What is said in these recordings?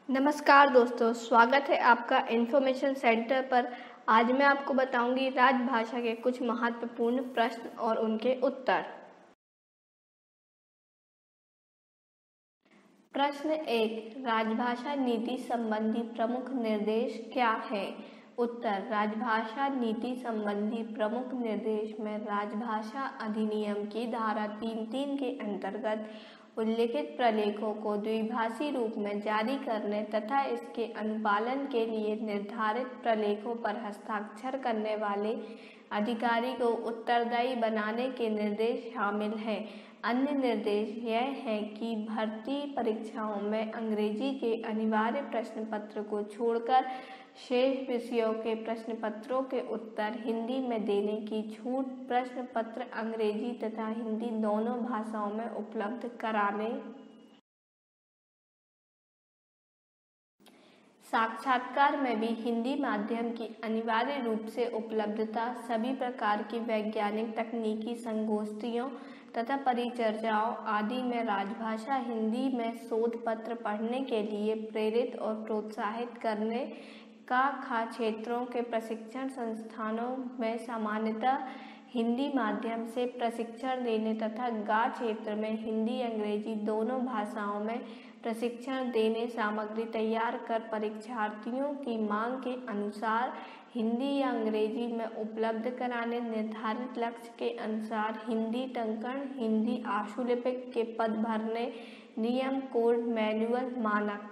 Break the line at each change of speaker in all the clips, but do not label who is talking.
नमस्कार दोस्तों, स्वागत है आपका इन्फॉर्मेशन सेंटर पर। आज मैं आपको बताऊंगी राजभाषा के कुछ महत्वपूर्ण प्रश्न और उनके उत्तर। प्रश्न 1, राजभाषा नीति संबंधी प्रमुख निर्देश क्या है? उत्तर, राजभाषा नीति संबंधी प्रमुख निर्देश में राजभाषा अधिनियम की धारा 3(3) के अंतर्गत उल्लिखित प्रलेखों को द्विभाषी रूप में जारी करने तथा इसके अनुपालन के लिए निर्धारित प्रलेखों पर हस्ताक्षर करने वाले अधिकारी को उत्तरदायी बनाने के निर्देश शामिल हैं। अन्य निर्देश यह है कि भर्ती परीक्षाओं में अंग्रेजी के अनिवार्य प्रश्न पत्र को छोड़कर शेष विषयों के प्रश्न पत्रों के उत्तर हिंदी में देने की छूट प्रश्न पत्र अंग्रेजी तथा हिंदी दोनों भाषाओं में उपलब्ध कराने, साक्षात्कार में भी हिंदी माध्यम की अनिवार्य रूप से उपलब्धता, सभी प्रकार की वैज्ञानिक तकनीकी संगोष्ठियों तथा परिचर्चाओं आदि में राजभाषा हिंदी में शोध पत्र पढ़ने के लिए प्रेरित और प्रोत्साहित करने का क्षेत्रों के प्रशिक्षण संस्थानों में सामान्यतः हिंदी माध्यम से प्रशिक्षण देने तथा गा क्षेत्र में हिंदी अंग्रेजी दोनों भाषाओं में प्रशिक्षण देने सामग्री तैयार कर परीक्षार्थियों की मांग के अनुसार हिंदी या अंग्रेजी में उपलब्ध कराने, निर्धारित लक्ष्य के अनुसार हिंदी टंकण, हिंदी आशुलिपिक के पद भरने, नियम, कोड, मैनुअल, मानक।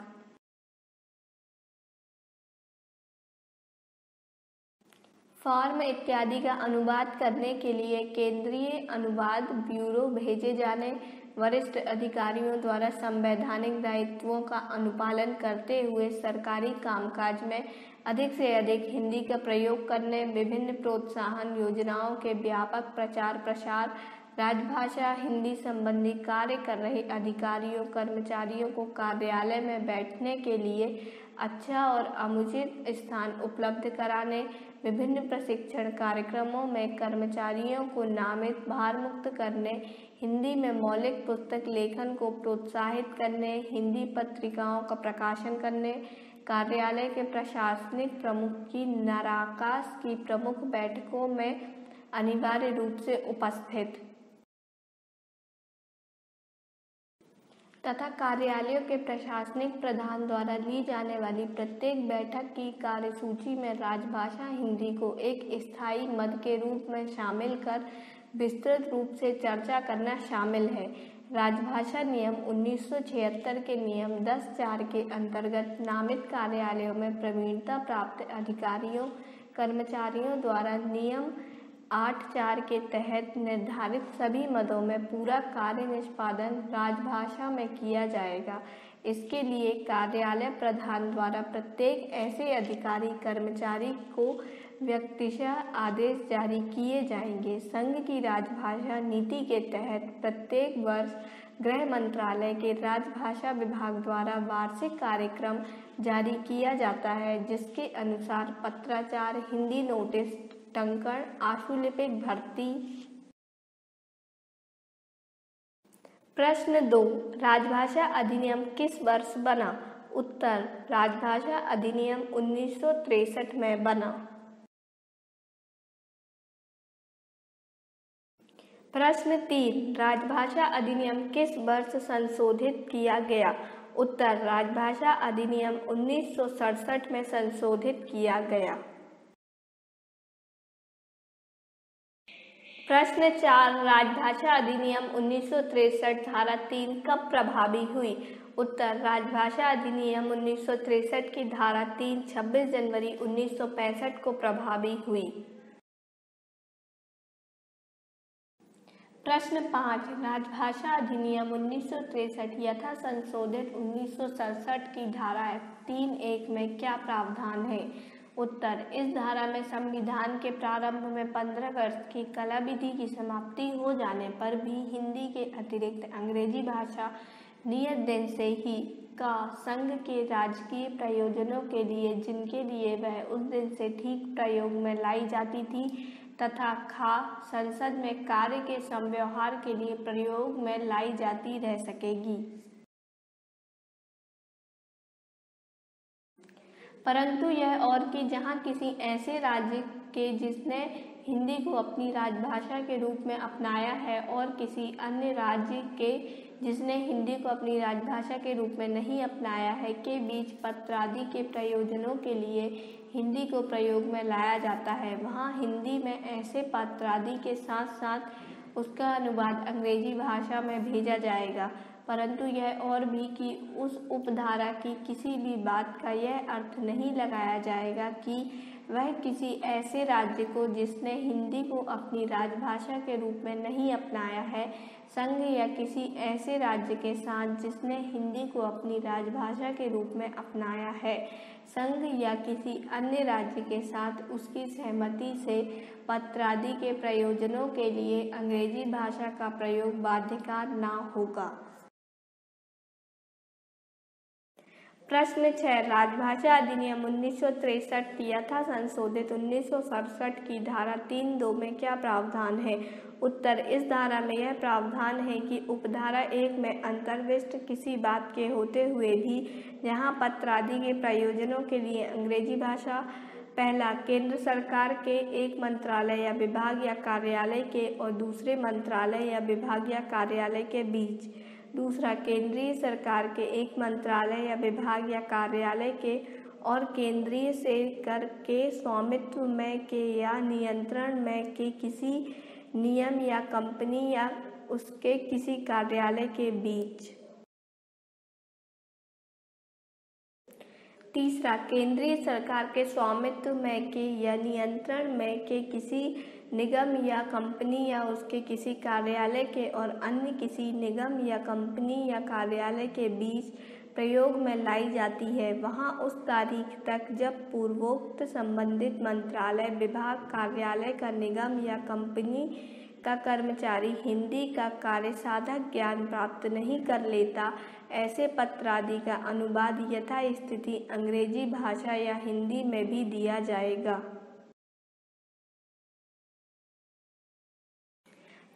फॉर्म इत्यादि का अनुवाद करने के लिए केंद्रीय अनुवाद ब्यूरो भेजे जाने, वरिष्ठ अधिकारियों द्वारा संवैधानिक दायित्वों का अनुपालन करते हुए सरकारी कामकाज में अधिक से अधिक हिंदी का प्रयोग करने, विभिन्न प्रोत्साहन योजनाओं के व्यापक प्रचार प्रसार, राजभाषा हिंदी संबंधी कार्य कर रहे अधिकारियों कर्मचारियों को कार्यालय में बैठने के लिए अच्छा और समुचित स्थान उपलब्ध कराने, विभिन्न प्रशिक्षण कार्यक्रमों में कर्मचारियों को नामित भारमुक्त करने, हिंदी में मौलिक पुस्तक लेखन को प्रोत्साहित करने, हिंदी पत्रिकाओं का प्रकाशन करने, कार्यालय के प्रशासनिक प्रमुख की नाराकास की प्रमुख बैठकों में अनिवार्य रूप से उपस्थित तथा कार्यालयों के प्रशासनिक प्रधान द्वारा ली जाने वाली प्रत्येक बैठक की कार्यसूची में राजभाषा हिंदी को एक स्थायी मद के रूप में शामिल कर विस्तृत रूप से चर्चा करना शामिल है। राजभाषा नियम 1976 के नियम 10(4) के अंतर्गत नामित कार्यालयों में प्रवीणता प्राप्त अधिकारियों कर्मचारियों द्वारा नियम 8(4) के तहत निर्धारित सभी मदों में पूरा कार्य निष्पादन राजभाषा में किया जाएगा। इसके लिए कार्यालय प्रधान द्वारा प्रत्येक ऐसे अधिकारी कर्मचारी को व्यक्तिशः आदेश जारी किए जाएंगे। संघ की राजभाषा नीति के तहत प्रत्येक वर्ष गृह मंत्रालय के राजभाषा विभाग द्वारा वार्षिक कार्यक्रम जारी किया जाता है, जिसके अनुसार पत्राचार, हिंदी नोटिस, टंकण, आशुलिपिक भर्ती। प्रश्न 2, राजभाषा अधिनियम किस वर्ष बना? उत्तर, राजभाषा अधिनियम 1963 में बना। प्रश्न 3, राजभाषा अधिनियम किस वर्ष संशोधित किया गया? उत्तर, राजभाषा अधिनियम 1967 में संशोधित किया गया। प्रश्न 4, राजभाषा अधिनियम 1963 धारा 3 कब प्रभावी हुई? उत्तर, राजभाषा अधिनियम 1963 की धारा 3 26 जनवरी 1965 को प्रभावी हुई। प्रश्न 5, राजभाषा अधिनियम 1963 यथा संशोधित 1967 की धारा 3(1) में क्या प्रावधान है? उत्तर, इस धारा में संविधान के प्रारंभ में 15 अगस्त की कला विधि की समाप्ति हो जाने पर भी हिंदी के अतिरिक्त अंग्रेजी भाषा नियत दिन से ही का संघ के राजकीय प्रयोजनों के लिए जिनके लिए वह उस दिन से ठीक प्रयोग में लाई जाती थी तथा संसद में कार्य के संव्यवहार के लिए प्रयोग में लाई जाती रह सकेगी। परंतु यह और कि जहाँ किसी ऐसे राज्य के जिसने हिंदी को अपनी राजभाषा के रूप में अपनाया है और किसी अन्य राज्य के जिसने हिंदी को अपनी राजभाषा के रूप में नहीं अपनाया है के बीच पत्रादि के प्रयोजनों के लिए हिंदी को प्रयोग में लाया जाता है, वहाँ हिंदी में ऐसे पत्रादि के साथ साथ उसका अनुवाद अंग्रेजी भाषा में भेजा जाएगा। परंतु यह और भी कि उस उपधारा की किसी भी बात का यह अर्थ नहीं लगाया जाएगा कि वह किसी ऐसे राज्य को जिसने हिंदी को अपनी राजभाषा के रूप में नहीं अपनाया है, संघ या किसी ऐसे राज्य के साथ जिसने हिंदी को अपनी राजभाषा के रूप में अपनाया है, संघ या किसी अन्य राज्य के साथ उसकी सहमति से पत्रादि के प्रयोजनों के लिए अंग्रेजी भाषा का प्रयोग बाध्यकार न होगा। प्रश्न 6 राजभाषा अधिनियम 1963 यथा संशोधित 1967 की धारा 3(2) में क्या प्रावधान है? उत्तर इस धारा में यह प्रावधान है कि उपधारा 1 में अंतर्विष्ट किसी बात के होते हुए भी जहाँ पत्रादि के प्रयोजनों के लिए अंग्रेजी भाषा पहला केंद्र सरकार के एक मंत्रालय या विभाग या कार्यालय के और दूसरे मंत्रालय या विभाग या कार्यालय के बीच, दूसरा केंद्रीय सरकार के एक मंत्रालय या विभाग या कार्यालय के और केंद्रीय से कर के स्वामित्व में के या नियंत्रण में के किसी निगम या कंपनी या उसके किसी कार्यालय के बीच, तीसरा केंद्रीय सरकार के स्वामित्व में के या नियंत्रण में के किसी निगम या कंपनी या उसके किसी कार्यालय के और अन्य किसी निगम या कंपनी या कार्यालय के बीच प्रयोग में लाई जाती है, वहाँ उस तारीख तक जब पूर्वोक्त संबंधित मंत्रालय, विभाग, कार्यालय का निगम या कंपनी का कर्मचारी हिंदी का कार्यसाधक ज्ञान प्राप्त नहीं कर लेता, ऐसे पत्रादि का अनुवाद यथास्थिति अंग्रेजी भाषा या हिंदी में भी दिया जाएगा।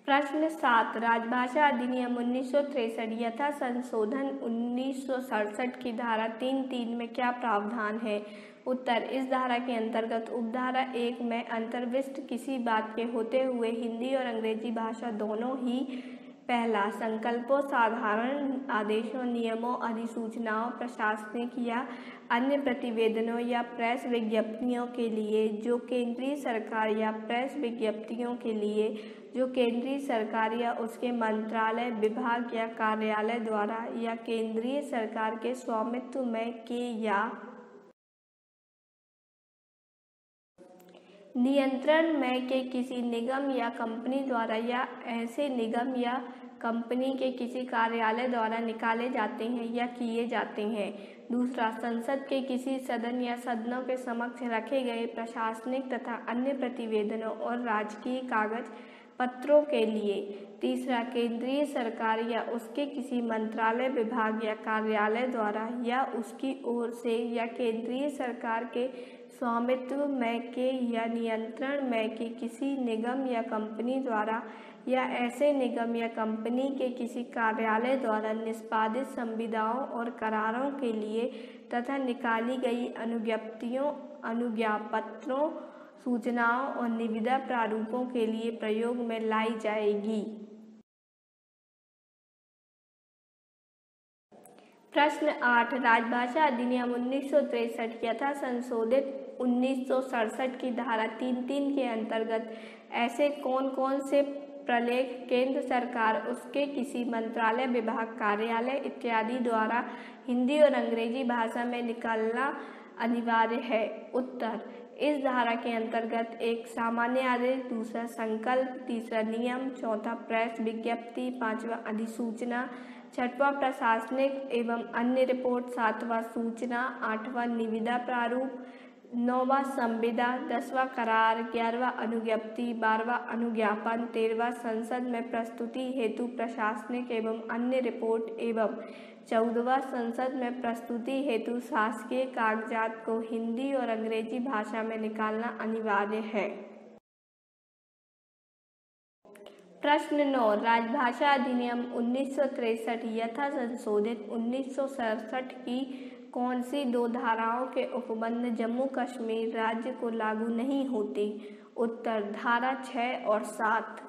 प्रश्न 7 राजभाषा अधिनियम 1963 यथा संशोधन 1967 की धारा 3(3) में क्या प्रावधान है? उत्तर इस धारा के अंतर्गत उपधारा 1 में अंतर्विष्ट किसी बात के होते हुए हिंदी और अंग्रेजी भाषा दोनों ही पहला संकल्पों, साधारण आदेशों, नियमों, अधिसूचनाओं, प्रशासनिक या अन्य प्रतिवेदनों या प्रेस विज्ञप्तियों के लिए जो केंद्रीय सरकार या प्रेस विज्ञप्तियों के लिए जो केंद्रीय सरकार या उसके मंत्रालय, विभाग या कार्यालय द्वारा या केंद्रीय सरकार के स्वामित्व में के या नियंत्रण में के किसी निगम या कंपनी द्वारा या ऐसे निगम या कंपनी के किसी कार्यालय द्वारा निकाले जाते हैं या किए जाते हैं। दूसरा संसद के किसी सदन या सदनों के समक्ष रखे गए प्रशासनिक तथा अन्य प्रतिवेदनों और राजकीय कागज पत्रों के लिए। तीसरा केंद्रीय सरकार या उसके किसी मंत्रालय, विभाग या कार्यालय द्वारा या उसकी ओर से या केंद्रीय सरकार के स्वामित्व में के या नियंत्रण में के किसी निगम या कंपनी द्वारा या ऐसे निगम या कंपनी के किसी कार्यालय द्वारा निष्पादित संविदाओं और करारों के लिए तथा निकाली गई अनुज्ञप्तियों, अनुज्ञापत्रों, सूचनाओं और निविदा प्रारूपों के लिए प्रयोग में लाई जाएगी। प्रश्न 8 राजभाषा अधिनियम 1963 यथा संशोधित 1967 की धारा 3(3) के अंतर्गत ऐसे कौन कौन से प्रलेख केंद्र सरकार, उसके किसी मंत्रालय, विभाग, कार्यालय इत्यादि द्वारा हिंदी और अंग्रेजी भाषा में निकालना अनिवार्य है? उत्तर इस धारा के अंतर्गत एक सामान्य आदेश, दूसरा संकल्प, तीसरा नियम, चौथा प्रेस विज्ञप्ति, पांचवा अधिसूचना, छठवां प्रशासनिक एवं अन्य रिपोर्ट, सातवां सूचना, आठवां निविदा प्रारूप, नौवां संविदा, 10वां करार, 11वां अनुज्ञप्ति, 12वां अनुज्ञापन, 13वां संसद में प्रस्तुति हेतु प्रशासनिक एवं अन्य रिपोर्ट एवं 14वां संसद में प्रस्तुति हेतु शासकीय कागजात को हिंदी और अंग्रेजी भाषा में निकालना अनिवार्य है। प्रश्न 9 राजभाषा अधिनियम 1963 यथा संशोधित 1967 की कौन सी दो धाराओं के उपबंध जम्मू कश्मीर राज्य को लागू नहीं होते? उत्तर धारा 6 और 7।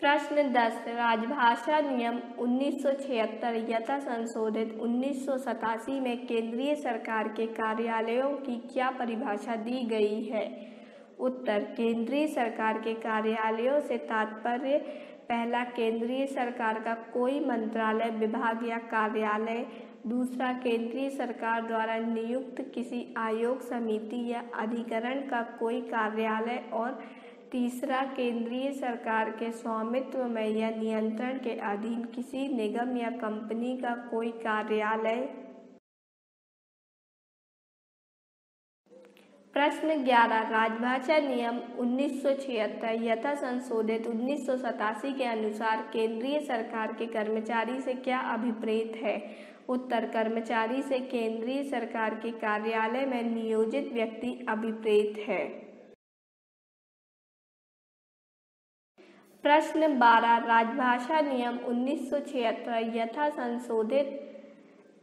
प्रश्न 10 राजभाषा नियम 1976 यथा संशोधित 1987 में केंद्रीय सरकार के कार्यालयों की क्या परिभाषा दी गई है? उत्तर केंद्रीय सरकार के कार्यालयों से तात्पर्य पहला केंद्रीय सरकार का कोई मंत्रालय, विभाग या कार्यालय, दूसरा केंद्रीय सरकार द्वारा नियुक्त किसी आयोग, समिति या अधिकरण का कोई कार्यालय और तीसरा केंद्रीय सरकार के स्वामित्व में या नियंत्रण के अधीन किसी निगम या कंपनी का कोई कार्यालय। प्रश्न 11 राजभाषा नियम 1976 यथा संशोधित 1987 के अनुसार केंद्रीय सरकार के कर्मचारी से क्या अभिप्रेत है? उत्तर कर्मचारी से केंद्रीय सरकार के कार्यालय में नियोजित व्यक्ति अभिप्रेत है। प्रश्न 12 राजभाषा नियम 1976 यथा संशोधित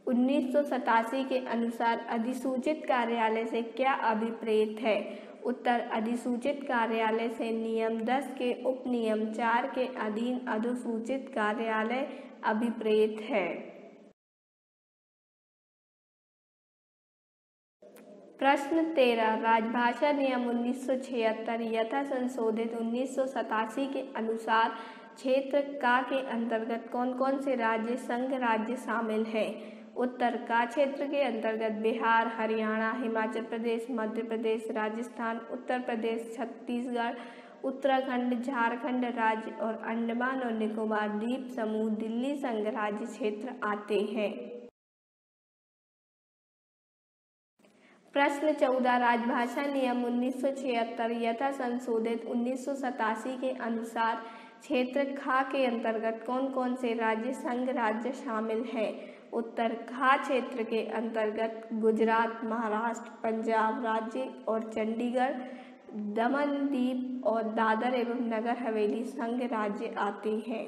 1987 के अनुसार अधिसूचित कार्यालय से क्या अभिप्रेत है? उत्तर अधिसूचित कार्यालय से नियम 10 के उपनियम 4 के अधीन अधिसूचित कार्यालय अभिप्रेत है। प्रश्न 13 राजभाषा नियम 1976 यथा संशोधित 1987 के अनुसार क्षेत्र का के अंतर्गत कौन कौन से राज्य, संघ राज्य शामिल हैं? उत्तर का क्षेत्र के अंतर्गत बिहार, हरियाणा, हिमाचल प्रदेश, मध्य प्रदेश, राजस्थान, उत्तर प्रदेश, छत्तीसगढ़, उत्तराखंड, झारखंड राज्य और अंडमान और निकोबार द्वीप समूह दिल्ली संघ राज्य क्षेत्र आते हैं। प्रश्न 14 राजभाषा नियम 1976 यथा संशोधित 1987 के अनुसार क्षेत्र खा के अंतर्गत कौन कौन से राज्य, संघ राज्य शामिल हैं? उत्तर खा क्षेत्र के अंतर्गत गुजरात, महाराष्ट्र, पंजाब राज्य और चंडीगढ़, दमन दीव और दादर एवं नगर हवेली संघ राज्य आते हैं।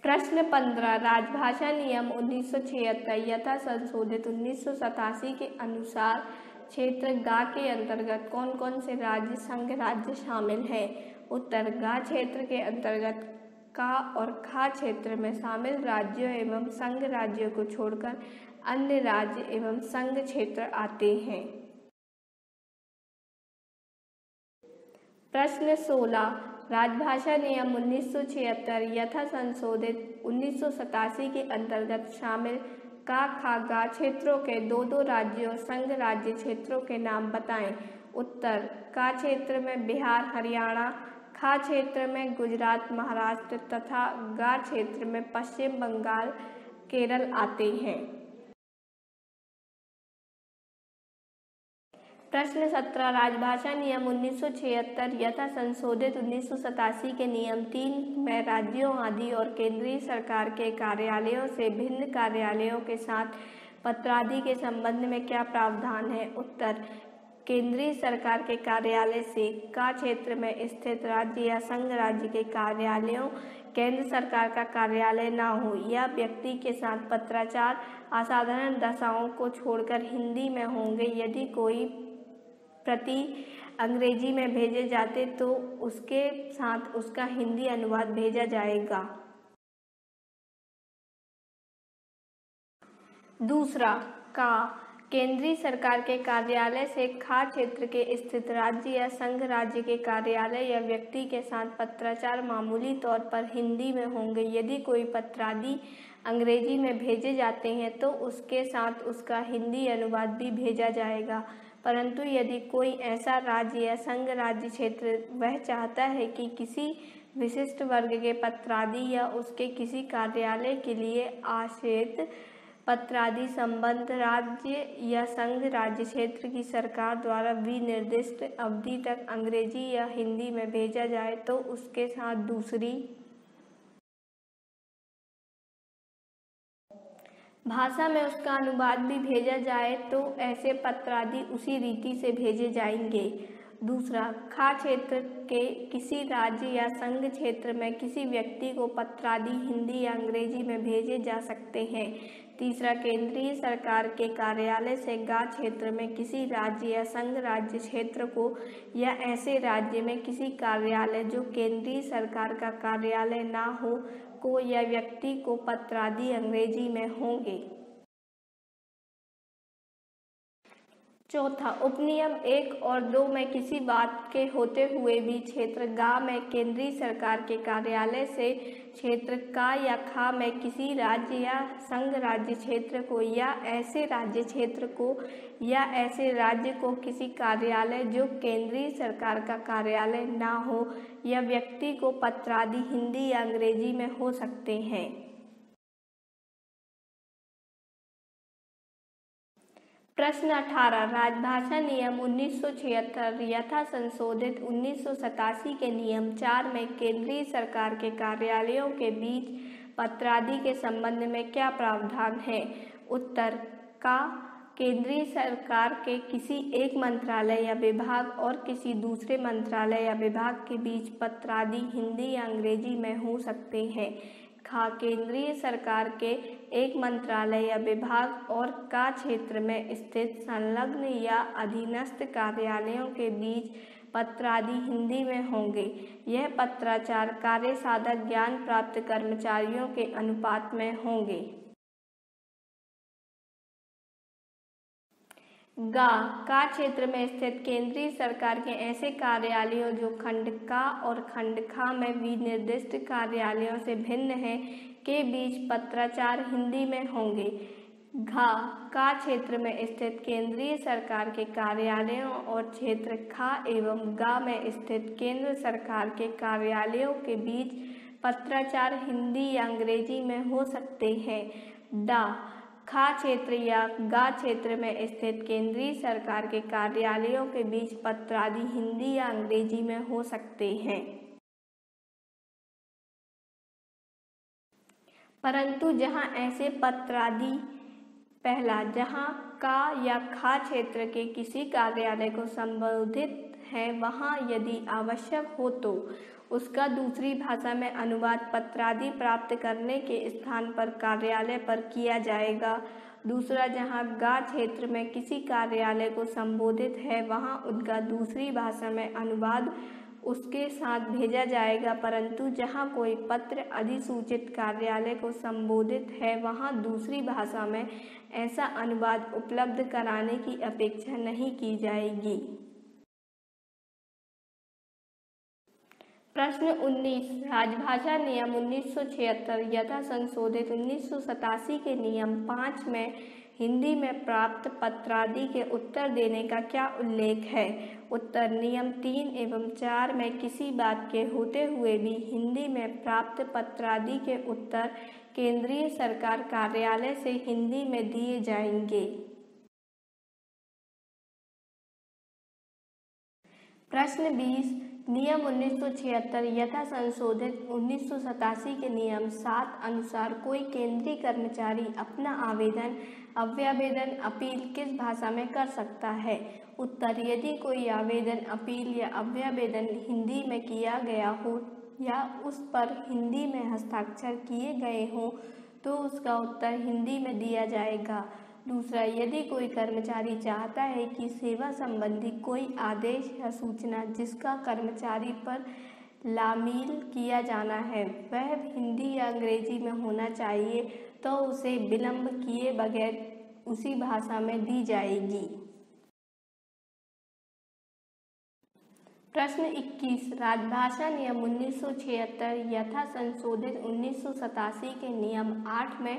प्रश्न 15 राजभाषा नियम 1976 यथा संशोधित 1987 के अनुसार क्षेत्र गा के अंतर्गत कौन कौन से राज्य, संघ राज्य शामिल हैं? उत्तर गा क्षेत्र के अंतर्गत का और खा क्षेत्र में शामिल राज्यों एवं संघ राज्यों को छोड़कर अन्य राज्य एवं संघ क्षेत्र आते हैं। प्रश्न 16 राजभाषा नियम 1976 यथा संशोधित 1987 के अंतर्गत शामिल का, खा, गा क्षेत्रों के दो दो राज्यों, संघ राज्य क्षेत्रों के नाम बताएं। उत्तर का क्षेत्र में बिहार, हरियाणा, खा क्षेत्र में गुजरात, महाराष्ट्र तथा गा क्षेत्र में पश्चिम बंगाल, केरल आते हैं। प्रश्न 17 राजभाषा नियम 1976 यथा संशोधित 1987 के नियम 3 में राज्यों आदि और केंद्रीय सरकार के कार्यालयों से भिन्न कार्यालयों के साथ पत्रादि के संबंध में क्या प्रावधान है? उत्तर केंद्रीय सरकार के कार्यालय से का क्षेत्र में स्थित राज्य या संघ राज्य के कार्यालयों केंद्र सरकार का कार्यालय न हो या व्यक्ति के साथ पत्राचार असाधारण दशाओं को छोड़कर हिंदी में होंगे। यदि कोई प्रति अंग्रेजी में भेजे जाते तो उसके साथ उसका हिंदी अनुवाद भेजा जाएगा। दूसरा का केंद्रीय सरकार के कार्यालय से खा क्षेत्र के स्थित राज्य या संघ राज्य के कार्यालय या व्यक्ति के साथ पत्राचार मामूली तौर पर हिंदी में होंगे। यदि कोई पत्रादि अंग्रेजी में भेजे जाते हैं तो उसके साथ उसका हिंदी अनुवाद भी भेजा जाएगा। परंतु यदि कोई ऐसा राज्य या संघ राज्य क्षेत्र वह चाहता है कि किसी विशिष्ट वर्ग के पत्रादि या उसके किसी कार्यालय के लिए आश्रित पत्रादि संबंध राज्य या संघ राज्य क्षेत्र की सरकार द्वारा विनिर्दिष्ट अवधि तक अंग्रेजी या हिंदी में भेजा जाए तो उसके साथ दूसरी भाषा में उसका अनुवाद भी भेजा जाए तो ऐसे पत्रादि उसी रीति से भेजे जाएंगे। दूसरा, खा क्षेत्र के किसी राज्य या संघ क्षेत्र में किसी व्यक्ति को पत्रादि हिंदी या अंग्रेजी में भेजे जा सकते हैं। तीसरा, केंद्रीय सरकार के कार्यालय से गा क्षेत्र में किसी राज्य या संघ राज्य क्षेत्र को या ऐसे राज्य में किसी कार्यालय जो केंद्रीय सरकार का कार्यालय ना हो को या व्यक्ति को पत्रादि अंग्रेजी में होंगे। चौथा, उपनियम 1 और 2 में किसी बात के होते हुए भी क्षेत्र गा में केंद्रीय सरकार के कार्यालय से क्षेत्र का या खा में किसी राज्य या संघ राज्य क्षेत्र को या ऐसे राज्य क्षेत्र को या ऐसे राज्य को किसी कार्यालय जो केंद्रीय सरकार का कार्यालय ना हो या व्यक्ति को पत्रादि हिंदी या अंग्रेजी में हो सकते हैं। प्रश्न 18, राजभाषा नियम 1976 यथा संशोधित 1987 के नियम 4 में केंद्रीय सरकार के कार्यालयों के बीच पत्रादि के संबंध में क्या प्रावधान है? उत्तर, का केंद्रीय सरकार के किसी एक मंत्रालय या विभाग और किसी दूसरे मंत्रालय या विभाग के बीच पत्रादि हिंदी या अंग्रेजी में हो सकते हैं। खा केंद्रीय सरकार के एक मंत्रालय या विभाग और का क्षेत्र में स्थित संलग्न या अधीनस्थ कार्यालयों के बीच पत्रादि हिंदी में होंगे। यह पत्राचार कार्य साधक ज्ञान प्राप्त कर्मचारियों के अनुपात में होंगे। का क्षेत्र में स्थित केंद्रीय सरकार के ऐसे कार्यालयों जो खंड का और खंड खा में विनिर्दिष्ट कार्यालयों से भिन्न हैं के बीच पत्राचार हिंदी में होंगे। का क्षेत्र में स्थित केंद्रीय सरकार के कार्यालयों और क्षेत्र खा एवं गा में स्थित केंद्र सरकार के कार्यालयों के बीच पत्राचार हिंदी या अंग्रेजी में हो सकते हैं। खा क्षेत्र या गा क्षेत्र में स्थित केंद्रीय सरकार के कार्यालयों के बीच पत्रादि हिंदी या अंग्रेजी में हो सकते हैं। परंतु जहां ऐसे पत्रादि पहला, जहां का या खा क्षेत्र के किसी कार्यालय को संबोधित है वहां यदि आवश्यक हो तो उसका दूसरी भाषा में अनुवाद पत्रादि प्राप्त करने के स्थान पर कार्यालय पर किया जाएगा। दूसरा, जहां गा क्षेत्र में किसी कार्यालय को संबोधित है वहां उनका दूसरी भाषा में अनुवाद उसके साथ भेजा जाएगा, परंतु जहां कोई पत्र अधिसूचित कार्यालय को संबोधित है वहां दूसरी भाषा में ऐसा अनुवाद उपलब्ध कराने की अपेक्षा नहीं की जाएगी। प्रश्न 19, राजभाषा नियम 1976 यथा संशोधित 1987 के नियम 5 में हिंदी में प्राप्त पत्रादि के उत्तर देने का क्या उल्लेख है? उत्तर, नियम 3 एवं 4 में किसी बात के होते हुए भी हिंदी में प्राप्त पत्रादि के उत्तर केंद्रीय सरकार कार्यालय से हिंदी में दिए जाएंगे। प्रश्न 20, नियम 1976 यथा संशोधित 1987 के नियम 7 अनुसार कोई केंद्रीय कर्मचारी अपना आवेदन, अभ्यावेदन, अपील किस भाषा में कर सकता है? उत्तर, यदि कोई आवेदन, अपील या अभ्यावेदन हिंदी में किया गया हो या उस पर हिंदी में हस्ताक्षर किए गए हों तो उसका उत्तर हिंदी में दिया जाएगा। दूसरा, यदि कोई कर्मचारी चाहता है कि सेवा संबंधी कोई आदेश या सूचना जिसका कर्मचारी पर लामील किया जाना है वह हिंदी या अंग्रेजी में होना चाहिए तो उसे विलंब किए बगैर उसी भाषा में दी जाएगी। प्रश्न 21, राजभाषा नियम 1976 यथा संशोधित 1987 के नियम 8 में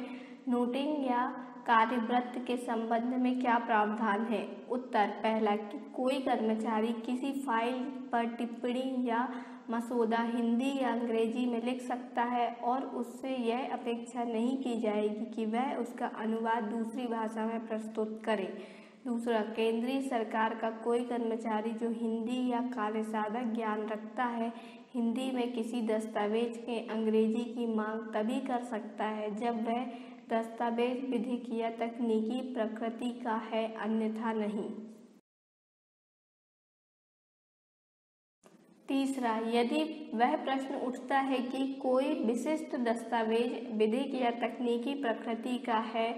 नोटिंग या कार्यवृत्त के संबंध में क्या प्रावधान है? उत्तर, पहला, कि कोई कर्मचारी किसी फाइल पर टिप्पणी या मसौदा हिंदी या अंग्रेजी में लिख सकता है और उससे यह अपेक्षा नहीं की जाएगी कि वह उसका अनुवाद दूसरी भाषा में प्रस्तुत करे। दूसरा, केंद्रीय सरकार का कोई कर्मचारी जो हिंदी या कार्यसाधक ज्ञान रखता है हिंदी में किसी दस्तावेज के अंग्रेजी की मांग तभी कर सकता है जब वह दस्तावेज विधिक या तकनीकी प्रकृति का है, अन्यथा नहीं। तीसरा, यदि वह प्रश्न उठता है कि कोई विशिष्ट दस्तावेज विधिक या तकनीकी प्रकृति का है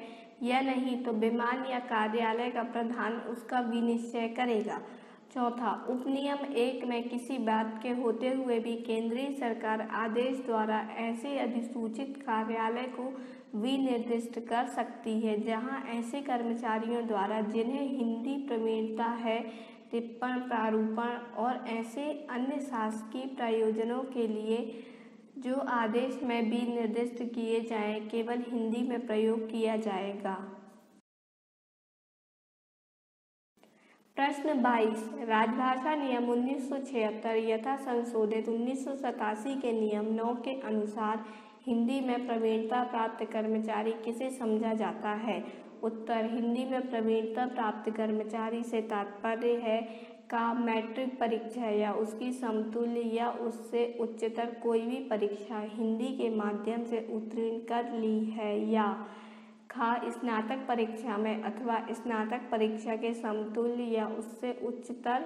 या नहीं, तो विमान या कार्यालय का प्रधान उसका विनिश्चय करेगा। चौथा, उपनियम 1 में किसी बात के होते हुए भी केंद्रीय सरकार आदेश द्वारा ऐसे अधिसूचित कार्यालय को विनिर्दिष्ट कर सकती है जहां ऐसे कर्मचारियों द्वारा जिन्हें हिंदी प्रवीणता है, टिप्पण, प्रारूपण और ऐसे अन्य शासकीय प्रयोजनों के लिए जो आदेश में भी निर्दिष्ट किए जाएं, केवल हिंदी में प्रयोग किया जाएगा। प्रश्न 22, राजभाषा नियम 1976 यथा संशोधित 1987 के नियम 9 के अनुसार हिंदी में प्रवीणता प्राप्त कर्मचारी किसे समझा जाता है? उत्तर, हिंदी में प्रवीणता प्राप्त कर्मचारी से तात्पर्य है का मैट्रिक परीक्षा या उसकी समतुल्य या उससे उच्चतर कोई भी परीक्षा हिंदी के माध्यम से उत्तीर्ण कर ली है, या खा स्नातक परीक्षा में अथवा स्नातक परीक्षा के समतुल्य या उससे उच्चतर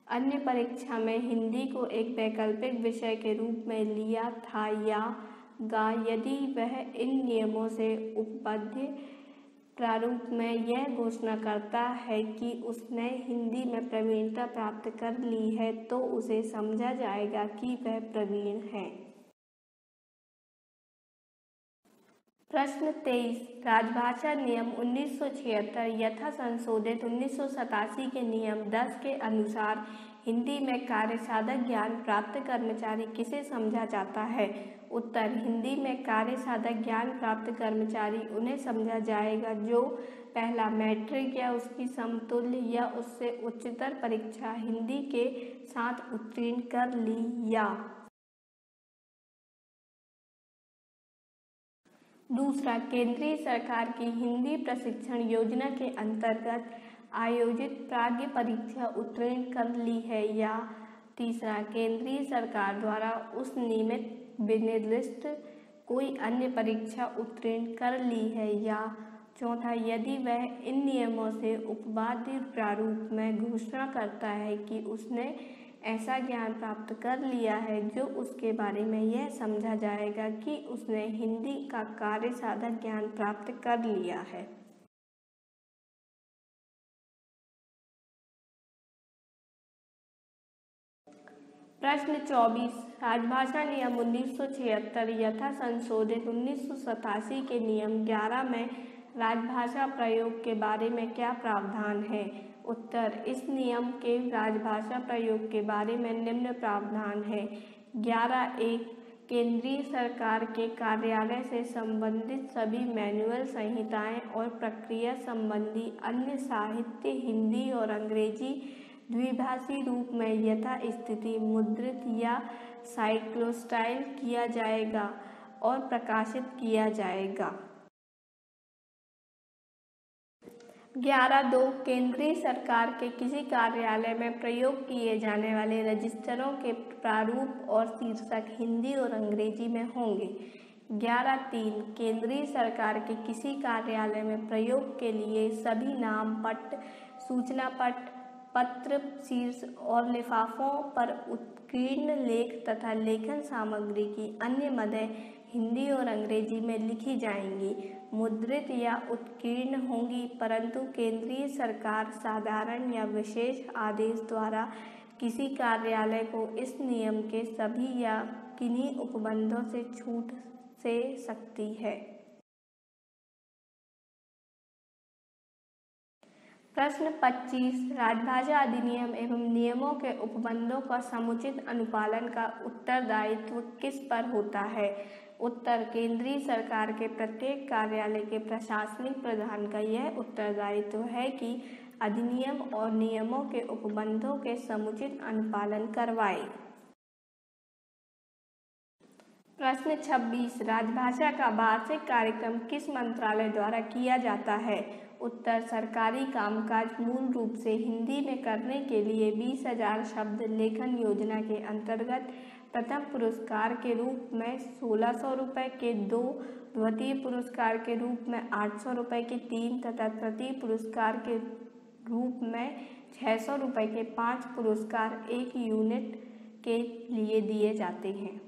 अन्य परीक्षा में हिंदी को एक वैकल्पिक विषय के रूप में लिया था, या गा यदि वह इन नियमों से उपबद्ध प्रारूप में यह घोषणा करता है कि उसने हिंदी में प्रवीणता प्राप्त कर ली है, तो उसे समझा जाएगा कि वह प्रवीण है। प्रश्न 23, राजभाषा नियम 1976 यथा संशोधित 1987 के नियम 10 के अनुसार हिंदी में कार्य साधक ज्ञान प्राप्त कर्मचारी किसे समझा जाता है? उत्तर, हिंदी में कार्य साधक ज्ञान प्राप्त कर्मचारी उन्हें समझा जाएगा जो पहला, मैट्रिक या उसकी समतुल्य या उससे उच्चतर परीक्षा हिंदी के साथ उत्तीर्ण कर ली, या दूसरा, केंद्रीय सरकार की हिंदी प्रशिक्षण योजना के अंतर्गत आयोजित प्राज्ञ परीक्षा उत्तीर्ण कर ली है, या तीसरा, केंद्रीय सरकार द्वारा उस नियमित विनिर्दिष्ट कोई अन्य परीक्षा उत्तीर्ण कर ली है, या चौथा, यदि वह इन नियमों से उपबद्ध प्रारूप में घोषणा करता है कि उसने ऐसा ज्ञान प्राप्त कर लिया है जो उसके बारे में यह समझा जाएगा कि उसने हिंदी का कार्य साधक ज्ञान प्राप्त कर लिया है। प्रश्न 24, राजभाषा नियम 1976 यथा संशोधित 1987 के नियम 11 में राजभाषा प्रयोग के बारे में क्या प्रावधान है? उत्तर, इस नियम के राजभाषा प्रयोग के बारे में निम्न प्रावधान है। 11(1) केंद्रीय सरकार के कार्यालय से संबंधित सभी मैनुअल, संहिताएं और प्रक्रिया संबंधी अन्य साहित्य हिंदी और अंग्रेजी द्विभाषी रूप में यथास्थिति मुद्रित या साइक्लोस्टाइल किया जाएगा और प्रकाशित किया जाएगा। 11(2) केंद्रीय सरकार के किसी कार्यालय में प्रयोग किए जाने वाले रजिस्टरों के प्रारूप और शीर्षक हिंदी और अंग्रेजी में होंगे। 11(3) केंद्रीय सरकार के किसी कार्यालय में प्रयोग के लिए सभी नाम पट्ट, सूचना पट्ट, पत्र, शीर्ष और लिफाफों पर उत्कीर्ण लेख तथा लेखन सामग्री की अन्य मदें हिंदी और अंग्रेजी में लिखी जाएंगी, मुद्रित या उत्कीर्ण होंगी, परंतु केंद्रीय सरकार साधारण या विशेष आदेश द्वारा किसी कार्यालय को इस नियम के सभी या किन्हीं उपबंधों से छूट से सकती है। प्रश्न 25, राजभाषा अधिनियम एवं नियमों के उपबंधों का समुचित अनुपालन का उत्तरदायित्व किस पर होता है? उत्तर, केंद्रीय सरकार के प्रत्येक कार्यालय के प्रशासनिक प्रधान का यह उत्तरदायित्व है कि अधिनियम और नियमों के उपबंधों के समुचित अनुपालन करवाए। प्रश्न 26, राजभाषा का वार्षिक कार्यक्रम किस मंत्रालय द्वारा किया जाता है? उत्तर, सरकारी कामकाज मूल रूप से हिंदी में करने के लिए 20,000 शब्द लेखन योजना के अंतर्गत प्रथम पुरस्कार के रूप में 1,600 रुपये के 2, द्वितीय पुरस्कार के रूप में 800 रुपये के 3 तथा तृतीय पुरस्कार के रूप में 600 रुपये के 5 पुरस्कार 1 यूनिट के लिए दिए जाते हैं।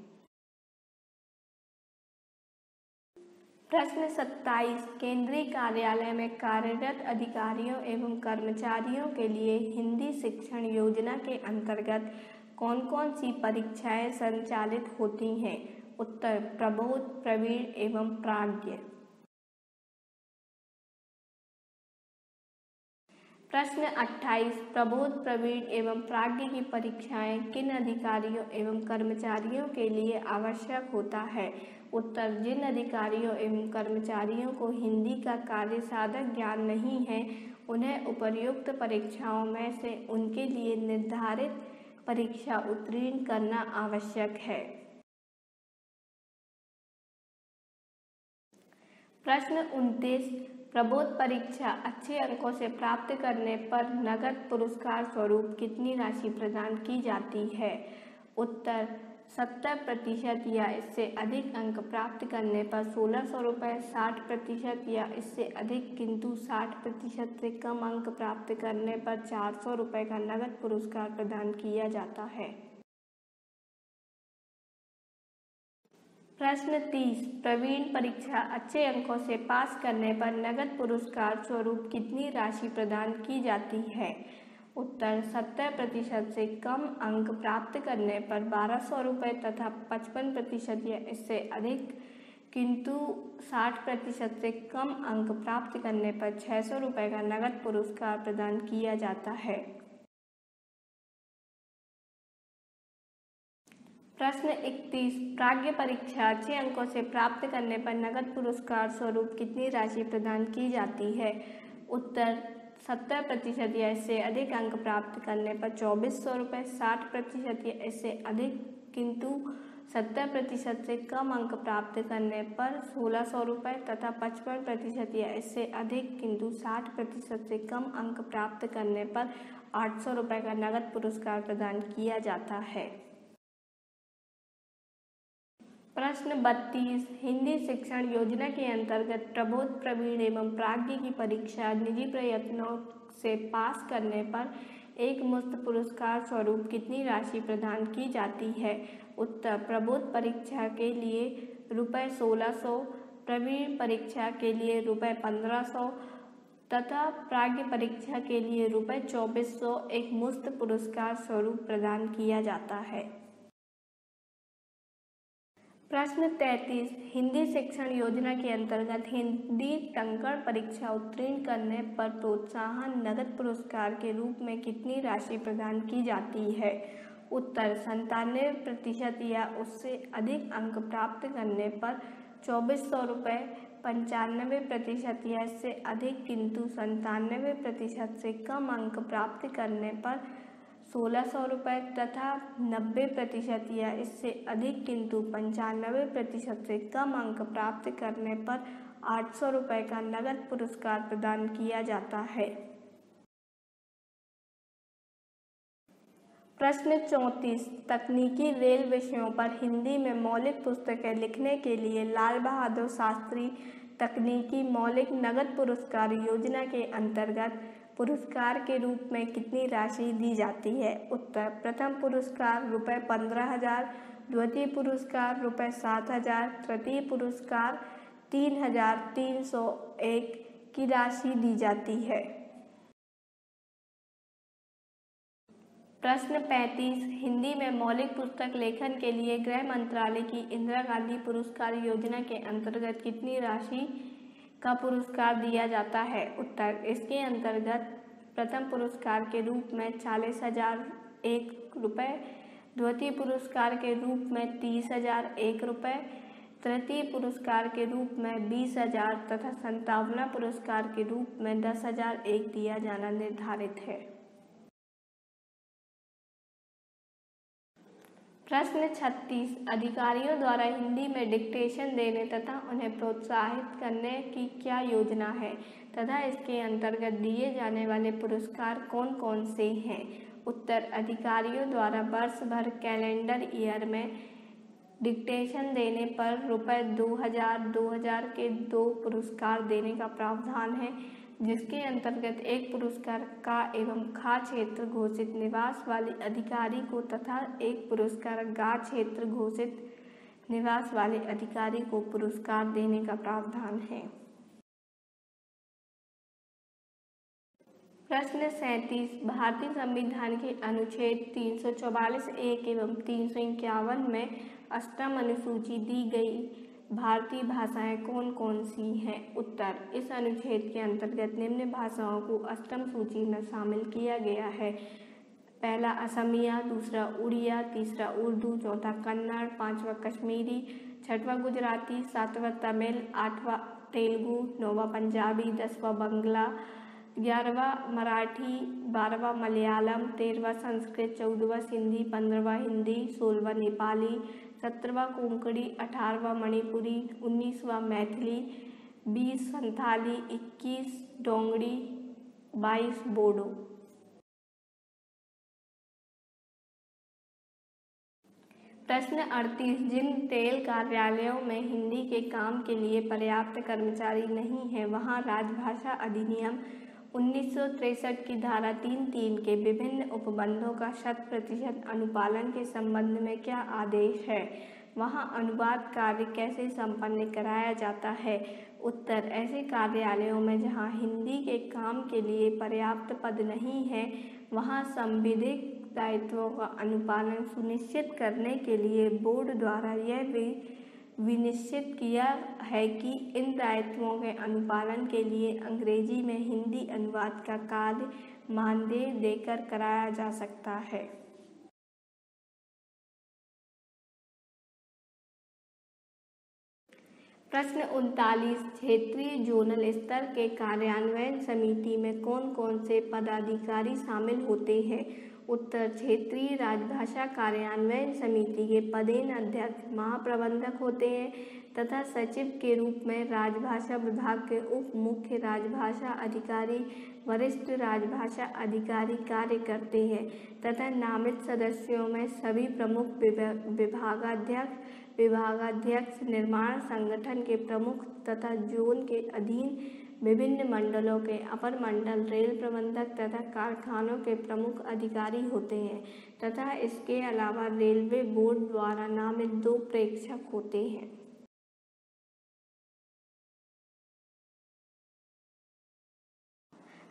प्रश्न 27 केंद्रीय कार्यालय में कार्यरत अधिकारियों एवं कर्मचारियों के लिए हिंदी शिक्षण योजना के अंतर्गत कौन कौन सी परीक्षाएं संचालित होती हैं? उत्तर प्रबोध, प्रवीण एवं प्राज्ञ। प्रश्न 28 प्रबोध, प्रवीण एवं प्राज्ञ की परीक्षाएं किन अधिकारियों एवं कर्मचारियों के लिए आवश्यक होता है? उत्तर जिन अधिकारियों एवं कर्मचारियों को हिंदी का कार्य साधक ज्ञान नहीं है, उन्हें उपर्युक्त परीक्षाओं में से उनके लिए निर्धारित परीक्षा उत्तीर्ण करना आवश्यक है। प्रश्न 29 प्रबोध परीक्षा अच्छे अंकों से प्राप्त करने पर नगद पुरस्कार स्वरूप कितनी राशि प्रदान की जाती है? उत्तर 70% या इससे अधिक अंक प्राप्त करने पर 1600 रुपये, 60% या इससे अधिक किंतु 60% से कम अंक प्राप्त करने पर 400 रुपये का नगद पुरस्कार प्रदान किया जाता है। प्रश्न 30 प्रवीण परीक्षा अच्छे अंकों से पास करने पर नगद पुरस्कार स्वरूप कितनी राशि प्रदान की जाती है? उत्तर 70% से कम अंक प्राप्त करने पर 1200 रुपये तथा 55% या इससे अधिक किंतु 60% से कम अंक प्राप्त करने पर 600 रुपये का नगद पुरस्कार प्रदान किया जाता है। प्रश्न 31 प्राज्ञ परीक्षा अच्छे अंकों से प्राप्त करने पर नगद पुरस्कार स्वरूप कितनी राशि प्रदान की जाती है? उत्तर 70% या इससे अधिक अंक प्राप्त करने पर 2400 रुपये, 60% या इससे अधिक किंतु 70% से कम अंक प्राप्त करने पर 1600 रुपये तथा 55% या इससे अधिक किंतु 60% से कम अंक प्राप्त करने पर 800 रुपये का नगद पुरस्कार प्रदान किया जाता है। प्रश्न 32 हिंदी शिक्षण योजना के अंतर्गत प्रबोध, प्रवीण एवं प्राज्ञ की परीक्षा निजी प्रयत्नों से पास करने पर एक मुश्त पुरस्कार स्वरूप कितनी राशि प्रदान की जाती है? उत्तर प्रबोध परीक्षा के लिए रुपये 1600, प्रवीण परीक्षा के लिए रुपये 1500 तथा प्राज्ञ परीक्षा के लिए रुपये 2400 एक मुश्त पुरस्कार स्वरूप प्रदान किया जाता है। प्रश्न 33 हिंदी शिक्षण योजना के अंतर्गत हिंदी टंकण परीक्षा उत्तीर्ण करने पर प्रोत्साहन नगद पुरस्कार के रूप में कितनी राशि प्रदान की जाती है? उत्तर 97% या उससे अधिक अंक प्राप्त करने पर 2400 रुपये, 95% या इससे अधिक किंतु 97% से कम अंक प्राप्त करने पर 1600 रुपये तथा 90% या इससे अधिक किंतु 95% से कम अंक प्राप्त करने पर 800 रुपये का नगद पुरस्कार प्रदान किया जाता है। प्रश्न 34 तकनीकी रेल विषयों पर हिंदी में मौलिक पुस्तकें लिखने के लिए लाल बहादुर शास्त्री तकनीकी मौलिक नगद पुरस्कार योजना के अंतर्गत पुरस्कार के रूप में कितनी राशि दी जाती है? उत्तर प्रथम पुरस्कार रुपये 15,000, द्वितीय पुरस्कार रुपये 7,000, तृतीय पुरस्कार 3,301 की राशि दी जाती है। प्रश्न 35 हिंदी में मौलिक पुस्तक लेखन के लिए गृह मंत्रालय की इंदिरा गांधी पुरस्कार योजना के अंतर्गत कितनी राशि का पुरस्कार दिया जाता है? उत्तर इसके अंतर्गत प्रथम पुरस्कार के रूप में 40,001 रुपये, द्वितीय पुरस्कार के रूप में 30,001 रुपये, तृतीय पुरस्कार के रूप में 20,000 तथा 57वां पुरस्कार के रूप में 10,001 दिया जाना निर्धारित है। प्रश्न 36 अधिकारियों द्वारा हिंदी में डिक्टेशन देने तथा उन्हें प्रोत्साहित करने की क्या योजना है तथा इसके अंतर्गत दिए जाने वाले पुरस्कार कौन कौन से हैं? उत्तर अधिकारियों द्वारा वर्ष भर कैलेंडर ईयर में डिक्टेशन देने पर रुपये 2000 के 2 पुरस्कार देने का प्रावधान है। जिसके अंतर्गत एक पुरस्कार का एवं खा क्षेत्र घोषित निवास वाले अधिकारी को तथा एक पुरस्कार गा क्षेत्र घोषित निवास वाले अधिकारी को पुरस्कार देने का प्रावधान है। प्रश्न 37 भारतीय संविधान के अनुच्छेद 344(1) एवं 351 में अष्टम अनुसूची दी गई भारतीय भाषाएं कौन कौन सी हैं? उत्तर, इस अनुच्छेद के अंतर्गत निम्न भाषाओं को अष्टम सूची में शामिल किया गया है। पहला असमिया, दूसरा उड़िया, तीसरा उर्दू, चौथा कन्नड़, पांचवा कश्मीरी, छठवां गुजराती, सातवां तमिल, आठवां तेलुगु, नौवां पंजाबी, 10वां बंगला, 11वां मराठी, 12वां मलयालम, 13वां संस्कृत, 14वां सिंधी, 15वां हिंदी, 16वां नेपाली, 17वां कोंकणी, 18वां मणिपुरी, 19वां मैथिली, 20 संथाली, 21 डोंगरी, 22 बोडो। प्रश्न 38 जिन तेल कार्यालयों में हिंदी के काम के लिए पर्याप्त कर्मचारी नहीं है वहां राजभाषा अधिनियम 1963 की धारा 3(3) के विभिन्न उपबंधों का 100% अनुपालन के संबंध में क्या आदेश है? वहां अनुवाद कार्य कैसे संपन्न कराया जाता है? उत्तर, ऐसे कार्यालयों में जहां हिंदी के काम के लिए पर्याप्त पद नहीं है वहां संविधिक दायित्वों का अनुपालन सुनिश्चित करने के लिए बोर्ड द्वारा यह भी विनिश्चित किया है कि इन दायित्वों के अनुपालन के लिए अंग्रेजी में हिंदी अनुवाद का कार्य मानदेय देकर कराया जा सकता है। प्रश्न 39 क्षेत्रीय जोनल स्तर के कार्यान्वयन समिति में कौन कौन से पदाधिकारी शामिल होते हैं? उत्तर, क्षेत्रीय राजभाषा कार्यान्वयन समिति के पदेन अध्यक्ष महाप्रबंधक होते हैं तथा सचिव के रूप में राजभाषा विभाग के उप मुख्य राजभाषा अधिकारी वरिष्ठ राजभाषा अधिकारी कार्य करते हैं तथा नामित सदस्यों में सभी प्रमुख विभागाध्यक्ष निर्माण संगठन के प्रमुख तथा जोन के अधीन विभिन्न मंडलों के अपर मंडल रेल प्रबंधक तथा कारखानों के प्रमुख अधिकारी होते हैं तथा इसके अलावा रेलवे बोर्ड द्वारा नामित 2 प्रेक्षक होते हैं।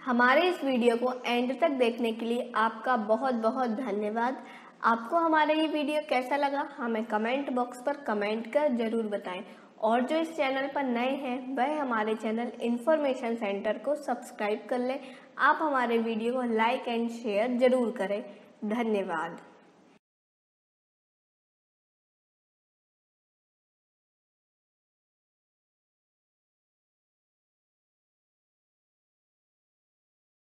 हमारे इस वीडियो को एंड तक देखने के लिए आपका बहुत बहुत धन्यवाद। आपको हमारा ये वीडियो कैसा लगा हमें कमेंट बॉक्स पर कमेंट कर जरूर बताएं और जो इस चैनल पर नए हैं वह हमारे चैनल इन्फॉर्मेशन सेंटर को सब्सक्राइब कर लें। आप हमारे वीडियो को लाइक एंड शेयर जरूर करें। धन्यवाद।